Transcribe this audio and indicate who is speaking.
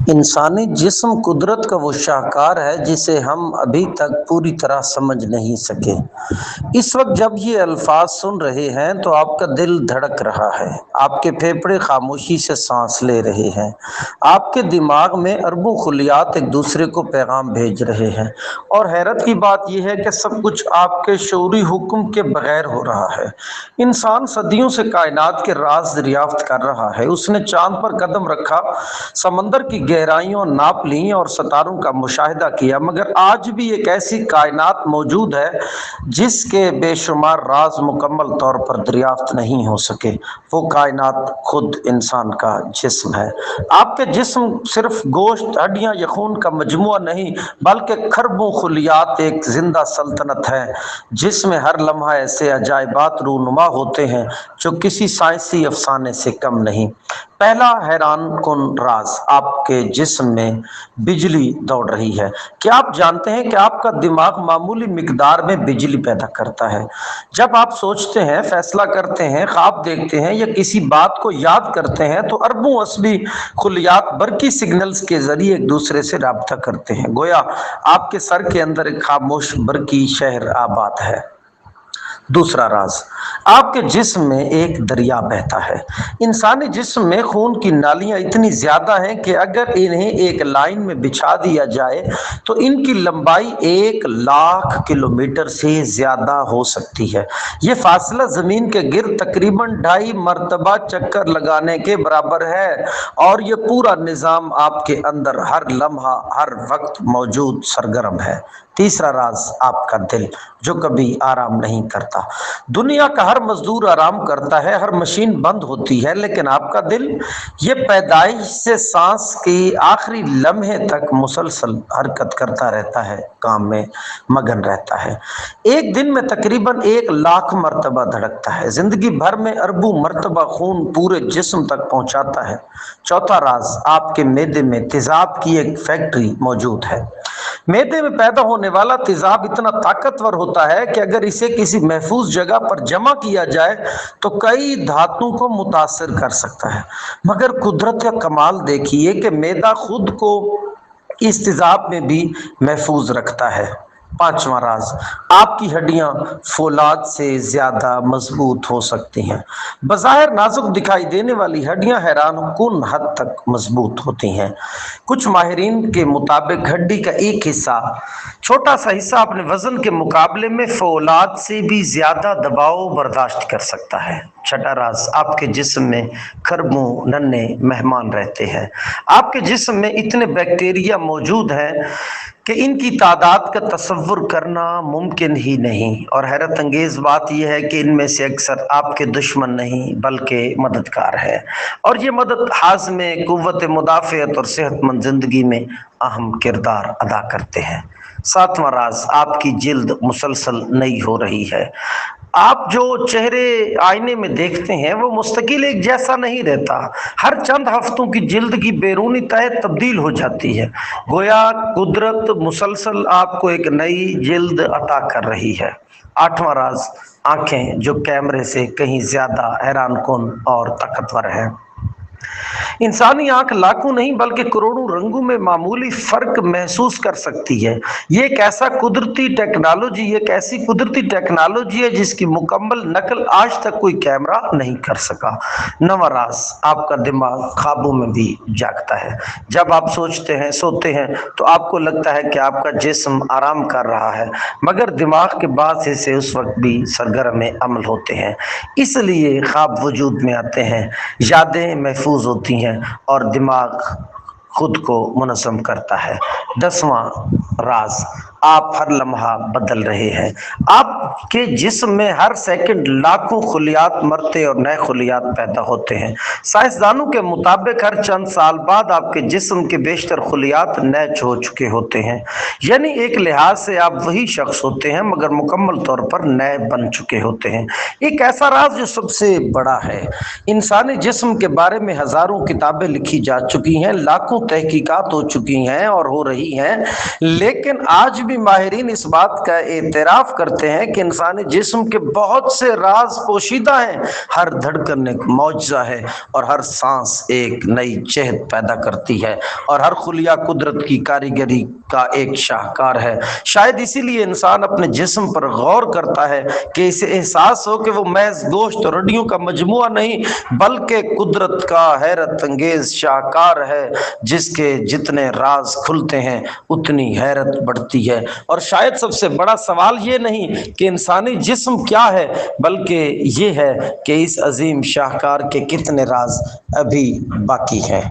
Speaker 1: انسانی جسم قدرت کا وہ شاہکار ہے جسے ہم ابھی تک پوری طرح سمجھ نہیں سکے۔ اس وقت جب یہ الفاظ سن رہے ہیں تو آپ کا دل دھڑک رہا ہے، آپ کے پھیپھڑے خاموشی سے سانس لے رہے ہیں، آپ کے دماغ میں اربوں خلیات ایک دوسرے کو پیغام بھیج رہے ہیں، اور حیرت کی بات یہ ہے کہ سب کچھ آپ کے شعوری حکم کے بغیر ہو رہا ہے۔ انسان صدیوں سے کائنات کے راز دریافت کر رہا ہے۔ اس نے چاند پر قدم رکھا، سمندر کی گہرائیوں ناپ لیں اور ستاروں کا مشاہدہ کیا، مگر آج بھی ایک ایسی کائنات موجود ہے جس کے بے شمار راز مکمل طور پر دریافت نہیں ہو سکے۔ وہ کائنات خود انسان کا جسم ہے۔ آپ کے جسم صرف گوشت، ہڈیاں یا خون کا مجموعہ نہیں، بلکہ کھربوں خلیات ایک زندہ سلطنت ہے جس میں ہر لمحہ ایسے عجائبات رونما ہوتے ہیں جو کسی سائنسی افسانے سے کم نہیں۔ پہلا حیران کن راز، آپ کے جسم میں بجلی دوڑ رہی ہے۔ کیا آپ جانتے ہیں کہ آپ کا دماغ معمولی مقدار میں بجلی پیدا کرتا ہے؟ جب آپ سوچتے ہیں، فیصلہ کرتے ہیں، خواب دیکھتے ہیں یا کسی بات کو یاد کرتے ہیں تو اربوں عصبی خلیات برقی سگنلز کے ذریعے ایک دوسرے سے رابطہ کرتے ہیں، گویا آپ کے سر کے اندر ایک خاموش برقی شہر آباد ہے۔ دوسرا راز، آپ کے جسم میں ایک دریا بہتا ہے۔ انسانی جسم میں خون کی نالیاں اتنی زیادہ ہیں کہ اگر انہیں ایک لائن میں بچھا دیا جائے تو ان کی لمبائی 1,00,000 کلومیٹر سے زیادہ ہو سکتی ہے۔ یہ فاصلہ زمین کے گرد تقریباً 2.5 مرتبہ چکر لگانے کے برابر ہے، اور یہ پورا نظام آپ کے اندر ہر لمحہ ہر وقت موجود سرگرم ہے۔ تیسرا راز، آپ کا دل جو کبھی آرام نہیں کرتا۔ دنیا کا ہر مزدور آرام کرتا ہے، ہر مشین بند ہوتی ہے، لیکن آپ کا دل یہ پیدائش سے سانس کی آخری لمحے تک مسلسل حرکت کرتا رہتا ہے، کام میں مگن رہتا ہے۔ ایک دن میں تقریباً 1,00,000 مرتبہ دھڑکتا ہے، زندگی بھر میں اربوں مرتبہ خون پورے جسم تک پہنچاتا ہے۔ چوتھا راز، آپ کے معدے میں تیزاب کی ایک فیکٹری موجود ہے۔ معدے میں پیدا ہونے والا تیزاب اتنا طاقتور ہوتا ہے کہ اگر اسے کسی محفوظ جگہ پر جمع کیا جائے تو کئی دھاتوں کو متاثر کر سکتا ہے، مگر قدرت کا کمال دیکھیے کہ معدہ خود کو اس تیزاب میں بھی محفوظ رکھتا ہے۔ پانچواں راز، آپ کی ہڈیاں فولاد سے زیادہ مضبوط ہو سکتی ہیں۔ بظاہر نازک دکھائی دینے والی ہڈیاں حیران کن حد تک مضبوط ہوتی ہیں۔ کچھ ماہرین کے مطابق ہڈی کا ایک حصہ، چھوٹا سا حصہ، اپنے وزن کے مقابلے میں فولاد سے بھی زیادہ دباؤ برداشت کر سکتا ہے۔ چھٹا راز، آپ کے جسم میں کھربوں ننھے مہمان رہتے ہیں۔ آپ کے جسم میں اتنے بیکٹیریا موجود ہیں کہ ان کی تعداد کا تصور کرنا ممکن ہی نہیں، اور حیرت انگیز بات یہ ہے کہ ان میں سے اکثر آپ کے دشمن نہیں بلکہ مددگار ہے، اور یہ مدد ہاضمے میں قوت مدافعت اور صحت مند زندگی میں اہم کردار ادا کرتے ہیں۔ ساتواں راز، آپ کی جلد مسلسل نئی ہو رہی ہے۔ آپ جو چہرے آئینے میں دیکھتے ہیں وہ مستقل ایک جیسا نہیں رہتا، ہر چند ہفتوں کی جلد کی بیرونی تہہ تبدیل ہو جاتی ہے، گویا قدرت مسلسل آپ کو ایک نئی جلد عطا کر رہی ہے۔ آٹھواں راز، آنکھیں جو کیمرے سے کہیں زیادہ حیران کن اور طاقتور ہیں۔ انسانی آنکھ لاکھوں نہیں بلکہ کروڑوں رنگوں میں معمولی فرق محسوس کر سکتی ہے۔ یہ ایک ایسی قدرتی ٹیکنالوجی ہے جس کی مکمل نقل آج تک کوئی کیمرہ نہیں کر سکا۔ نواں راز، آپ کا دماغ خوابوں میں بھی جاگتا ہے۔ جب آپ سوچتے ہیں، سوتے ہیں تو آپ کو لگتا ہے کہ آپ کا جسم آرام کر رہا ہے، مگر دماغ کے بعض حصے اس وقت بھی سرگرم عمل ہوتے ہیں۔ اس لیے خواب وجود میں آتے ہیں، یادیں محفوظ ہوتی ہیں اور دماغ خود کو منظم کرتا ہے۔ 10واں راز، آپ ہر لمحہ بدل رہے ہیں۔ آپ کے جسم میں ہر سیکنڈ لاکھوں خلیات مرتے اور نئے خلیات پیدا ہوتے ہیں۔ سائنسدانوں کے مطابق ہر چند سال بعد آپ کے جسم کے بیشتر خلیات نئے ہو چکے ہوتے ہیں، یعنی ایک لحاظ سے آپ وہی شخص ہوتے ہیں مگر مکمل طور پر نئے بن چکے ہوتے ہیں۔ ایک ایسا راز جو سب سے بڑا ہے۔ انسانی جسم کے بارے میں ہزاروں کتابیں لکھی جا چکی ہیں، لاکھوں تحقیقات ہو چکی ہیں اور ہو رہی رہی ہیں، لیکن آج بھی ماہرین اس بات کا اعتراف کرتے ہیں کہ انسانی جسم کے بہت سے راز پوشیدہ ہیں۔ ہر دھڑکن ایک معجزہ ہے اور ہر سانس ایک نئی جہد پیدا کرتی ہے اور ہر خلیہ قدرت کی کاریگری کا ایک شاہکار ہے۔ شاید اسی لیے انسان اپنے جسم پر غور کرتا ہے کہ اسے احساس ہو کہ وہ محض گوشت اور ہڈیوں کا مجموعہ نہیں بلکہ قدرت کا حیرت انگیز شاہکار ہے، جس کے جتنے راز کھلتے ہیں اتنی حیرت بڑھتی ہے۔ اور شاید سب سے بڑا سوال یہ نہیں کہ انسانی جسم کیا ہے، بلکہ یہ ہے کہ اس عظیم شاہکار کے کتنے راز ابھی باقی ہیں۔